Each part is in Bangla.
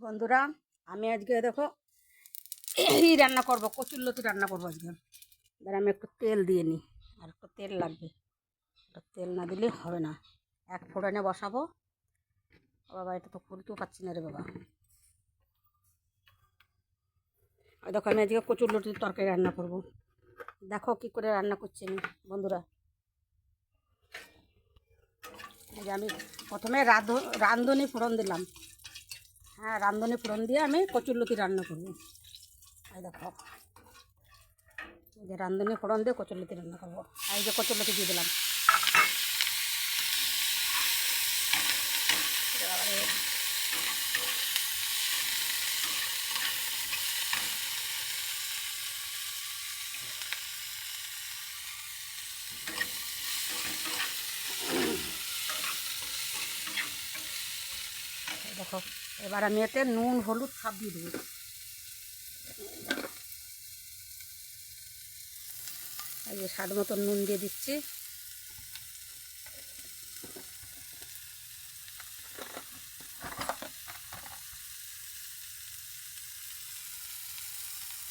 বন্ধুরা, আমি আজকে দেখো এই রান্না করব, কচুরলতি রান্না করবো আজকে। এবার আমি একটু তেল দিয়ে নিই, আর একটু তেল লাগবে। তেল না দিলে হবে না। এক ফোড়নে বসাবো। বাবা, এটা তো খুলতেও পাচ্ছি না রে বাবা। আর দেখো, আমি আজকে কচুরলতির তরকারি রান্না করব। দেখো কি করে রান্না করছি আমি বন্ধুরা। এই যে আমি প্রথমে রাঁধুনি ফোড়ন দিলাম। হ্যাঁ, রাঁধুনি ফোড়ন দিয়ে আমি কচুরলতি রান্না করব। এই দেখো, এই যে রাঁধুনি ফোড়ন দিয়ে কচুরলতি রান্না করবো। আর এই যে কচুরলতি দিয়ে দিলাম। দেখো, এবার আমি এতে নুন হলুদ সব দিয়ে দেবো। এই যে স্বাদ মতো নুন দিয়ে দিচ্ছি।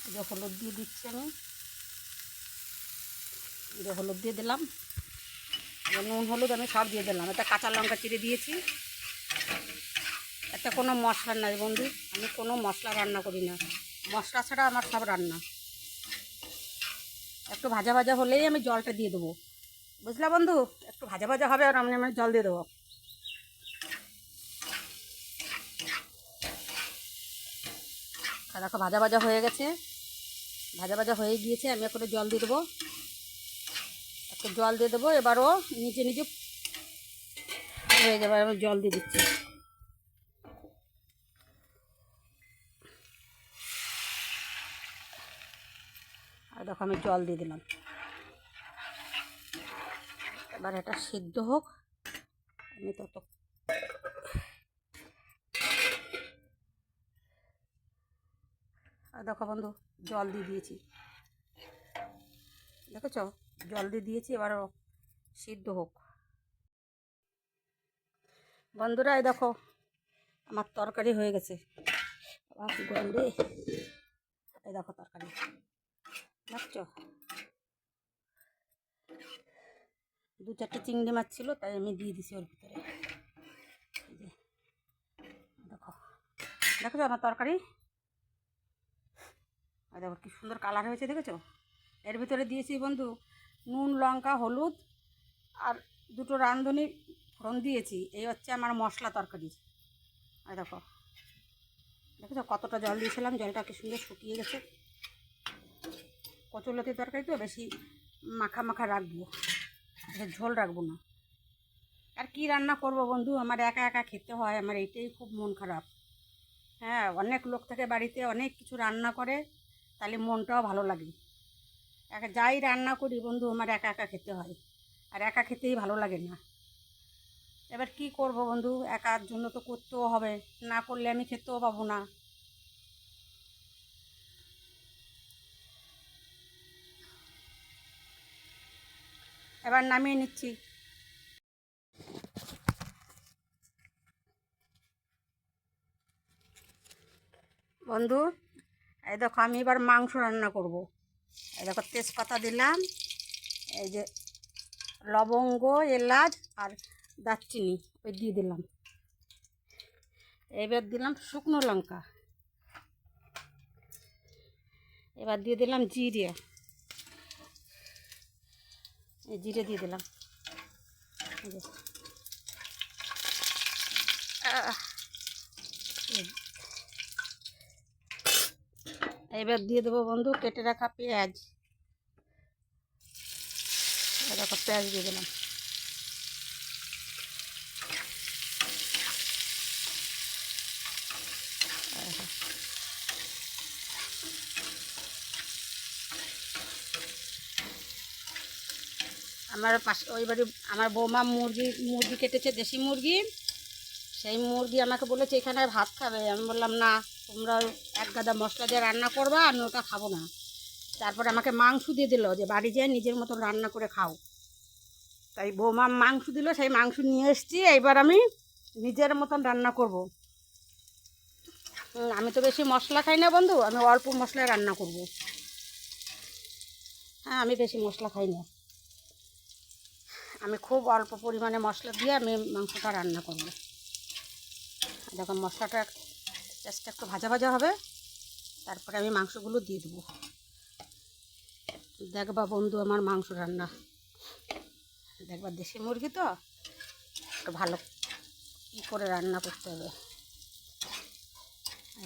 এই যে হলুদ দিয়ে দিচ্ছি আমি। এই যে হলুদ দিয়ে দিলাম। নুন হলুদ আমি সব দিয়ে দিলাম। এটা কাঁচা লঙ্কা চিড়ে দিয়েছি। এতে কোনো মশলা নাই বন্ধু, আমি কোনো মশলা রান্না করি না। মশলা ছাড়া আমার সব রান্না। একটু ভাজা ভাজা হলেই আমি জলটা দিয়ে দেবো, বুঝলা বন্ধু। একটু ভাজা ভাজা হবে আর আমি জল দিয়ে দেবো। দেখো, ভাজা ভাজা হয়ে গেছে, ভাজা ভাজা হয়ে গিয়েছে। আমি একটু জল দিয়ে দেবো, একটু জল দিয়ে দেবো। এবারও নিজে নিজে হয়ে যাবে। আমি জল দিয়ে দিচ্ছি। আর দেখো, আমি জল দিয়ে দিলাম। এবার এটা সিদ্ধ হোক। আমি তত আর দেখো বন্ধু, জল দিয়ে দিয়েছি। দেখেছ, জল দিয়ে দিয়েছি। এবারও সিদ্ধ হোক বন্ধুরা। এই দেখো, আমার তরকারি হয়ে গেছে। কি গরম রে। এই দেখো তরকারি, দেখছ। দু চারটে চিংড়ি মাছ ছিল, তাই আমি দিয়ে দিছি ওর ভিতরে। দেখো, দেখেছো আমার তরকারি। আর দেখো কি সুন্দর কালার হয়েছে, দেখেছো। এর ভিতরে দিয়েছি বন্ধু নুন লঙ্কা হলুদ আর দুটো রাঁধুনি ফোড়ন দিয়েছি। এই হচ্ছে আমার মশলা তরকারি। আর দেখো, দেখেছো কতটা জল দিয়েছিলাম। জলটা কি সুন্দর শুকিয়ে গেছে। কচুরলতির তরকারি তো বেশি মাখা মাখা রাখবো, ঝোল রাখবো না। আর কি রান্না করব বন্ধু, আমার একা একা খেতে হয়। আমার এইটাই খুব মন খারাপ। হ্যাঁ, অনেক লোক থাকে বাড়িতে, অনেক কিছু রান্না করে, তাহলে মনটাও ভালো লাগে। একা যাই রান্না করি বন্ধু, আমার একা একা খেতে হয়। আর একা খেতেই ভালো লাগে না। এবার কি করব বন্ধু, একার জন্য তো করতেও হবে, না করলে আমি খেতেও পাবো না। এবার নামিয়ে নিচ্ছি বন্ধু। এই দেখো, আমি এবার মাংস রান্না করব। এই দেখো, তেজপাতা দিলাম, এই যে লবঙ্গ এলাচ আর দারচিনি ওই দিয়ে দিলাম। এবার দিলাম শুকনো লঙ্কা। এবার দিয়ে দিলাম জিরে। এই জিরে দিয়ে দিলাম। এবার দিয়ে দেবো বন্ধু কেটে রাখা পেঁয়াজ। দেখো, পেঁয়াজ দিয়ে দিলাম। আমার পাশে ওই বাড়ি আমার বৌমা মুরগি কেটেছে, দেশি মুরগি। সেই মুরগি আমাকে বলেছে এখানে ভাত খাবে। আমি বললাম না, তোমরা এক গাদা মশলা দিয়ে রান্না করবা, আমি ওটা খাবো না। তারপরে আমাকে মাংস দিয়ে দিল যে বাড়ি যেয়ে নিজের মতন রান্না করে খাও। তাই বৌমা মাংস দিল, সেই মাংস নিয়ে এসেছি। এইবার আমি নিজের মতন রান্না করব। আমি তো বেশি মশলা খাই না বন্ধু, আমি অল্প মশলায় রান্না করব। হ্যাঁ, আমি বেশি মশলা খাই না, আমি খুব অল্প পরিমাণে মশলা দিয়ে আমি মাংসটা রান্না করব। যখন মশলাটা জাস্ট একটু ভাজা ভাজা হবে, তারপরে আমি মাংসগুলো দিয়ে দেবো। দেখবা বন্ধু আমার মাংস রান্না, দেখবা দেশি মুরগি তো একটু ভালো কী করে রান্না করতে হবে।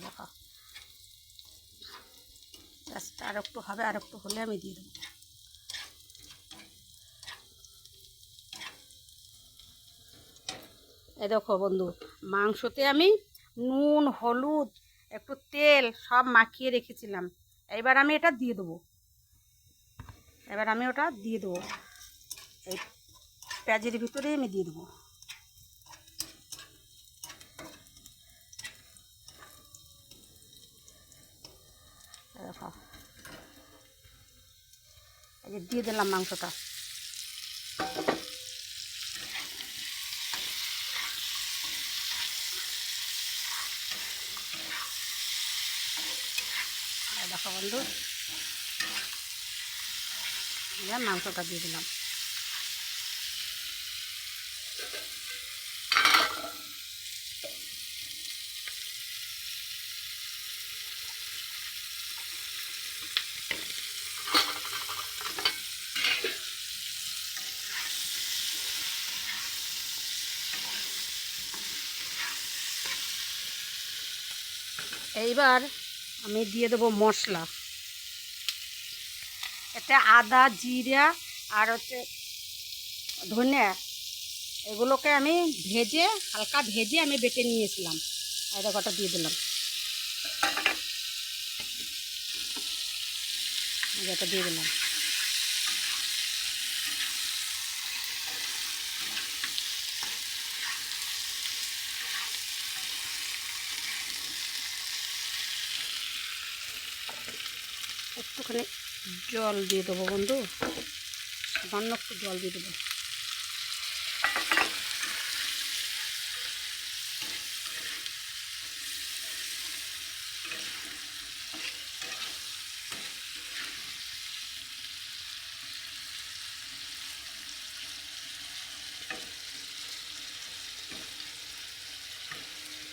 দেখো জাস্ট আর একটু হবে, আর একটু হলে আমি দিয়ে দেবো। এই দেখো বন্ধু, মাংসতে আমি নুন, হলুদ, একটু তেল সব মাখিয়ে রেখেছিলাম। এবার আমি এটা দিয়ে দেবো, এবার আমি ওটা দিয়ে দেবো, এই পেঁয়াজের ভিতরেই আমি দিয়ে দেবো। দেখো এই যে দিয়ে দিলাম মাংসটা। দেখো বন্ধু, মাংসটা দিয়ে দিলাম। এইবার আমি দিয়ে দেবো মশলা। এতে আদা, জিরা আর হচ্ছে ধনিয়া, এগুলোকে আমি ভেজে, হালকা ভেজে আমি বেটে নিয়েছিলাম। এটা কটা দিয়ে দিলাম, এটা দিয়ে দিলাম। একটুখানি জল দিয়ে দেবো বন্ধু, সামান্য একটু জল দিয়ে দেবো।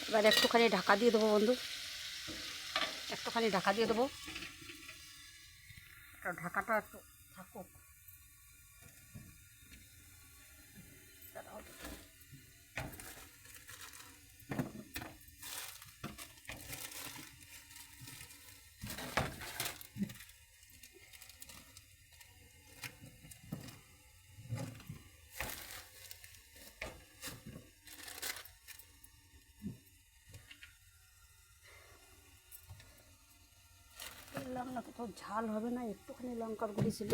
এবার একটুখানি ঢাকা দিয়ে দেবো বন্ধু, একটুখানি ঢাকা দিয়ে দেবো, ঢাকাটা একটু থাকুক। বললাম না কোথাও ঝাল হবে না, একটুখানি লঙ্কার গুঁড়ি ছিল।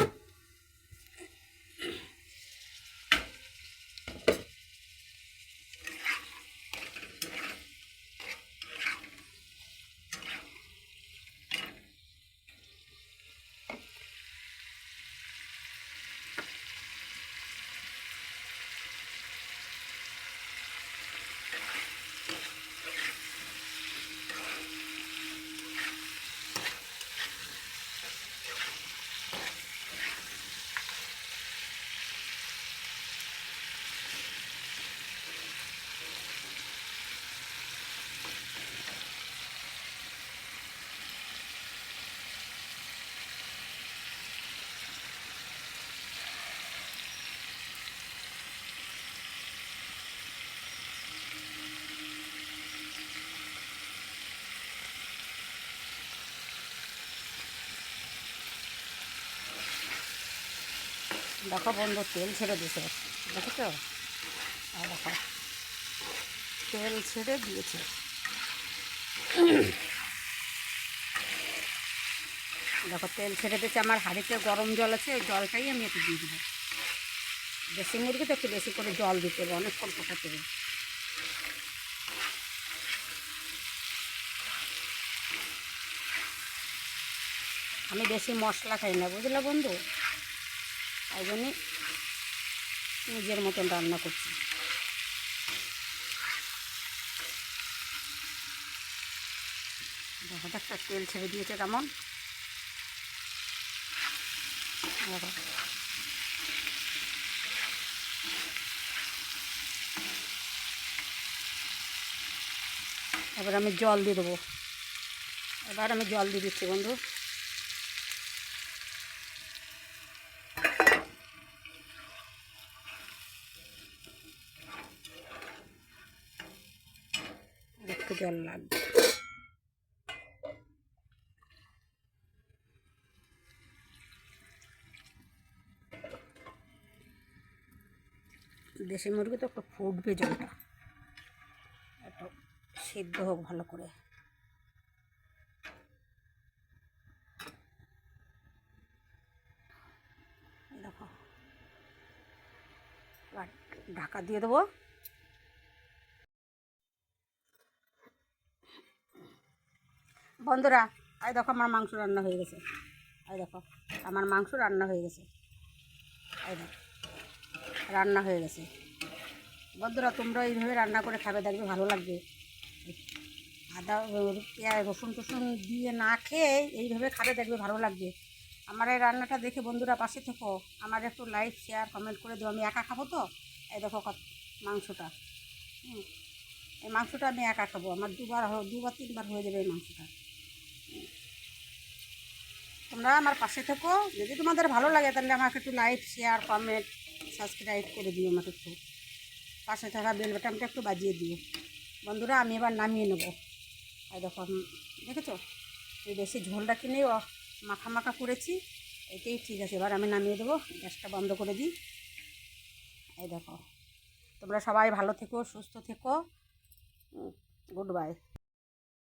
দেখো বন্ধু তেল ছেড়ে দিয়েছে, দেখেছো? দেখো তেল ছেড়ে দিয়েছে। দেখো তেল ছেড়ে দিয়েছে, আমার হাঁড়িতে গরম জল আছে, ওই জলটাই আমি একটু দিয়ে দেবো। দেশি মুরগি তো একটু বেশি করে জল দিতে হবে, অনেকক্ষণ ফোটাতে হবে। আমি বেশি মশলা খাই না, বুঝলে বন্ধু, তাই জন্যই নিজের মতন রান্না করছি। দেখো একটা তেল ছেড়ে দিয়েছে কেমন। দেখো এবার আমি জল দিয়ে দেবো। এবার আমি জল দিয়ে দিচ্ছি বন্ধু। একটু জল লাগবে। দেশি মুরগি তো একটু ফুটবে, জলটা একটু সিদ্ধ হোক ভালো করে। দেখো এবার ঢাকা দিয়ে দেবো। বন্ধুরা এই দেখো আমার মাংস রান্না হয়ে গেছে। এই দেখো আমার মাংস রান্না হয়ে গেছে। এই দেখো রান্না হয়ে গেছে। বন্ধুরা তোমরা এইভাবে রান্না করে খাবে, দেখবে ভালো লাগবে। আদা পেঁয়াজ রসুন টসুন দিয়ে না খেয়ে এইভাবে খাবে, দেখবে ভালো লাগবে। আমার এই রান্নাটা দেখে বন্ধুরা পাশে থেকো, আমার একটু লাইক শেয়ার কমেন্ট করে দিও। আমি একা খাবো তো। এই দেখো মাংসটা, এই মাংসটা আমি একা খাবো, আমার দুবার তিনবার হয়ে যাবে এই মাংসটা। তোমরা আমার পাশে থেকো, যদি তোমাদের ভালো লাগে তাহলে আমাকে একটু লাইক শেয়ার কমেন্ট সাবস্ক্রাইব করে দিও। আমাকে একটু পাশে থাকা বেল বাটনটা একটু বাজিয়ে দিও। বন্ধুরা আমি এবার নামিয়ে নেবো। আর দেখো দেখেছো এই বেশি ঝোলটা কিনে মাখা মাখা করেছি, এটাই ঠিক আছে। এবার আমি নামিয়ে দেবো, গ্যাসটা বন্ধ করে দিই। এই দেখো তোমরা সবাই ভালো থেকো, সুস্থ থেকো। Good bye.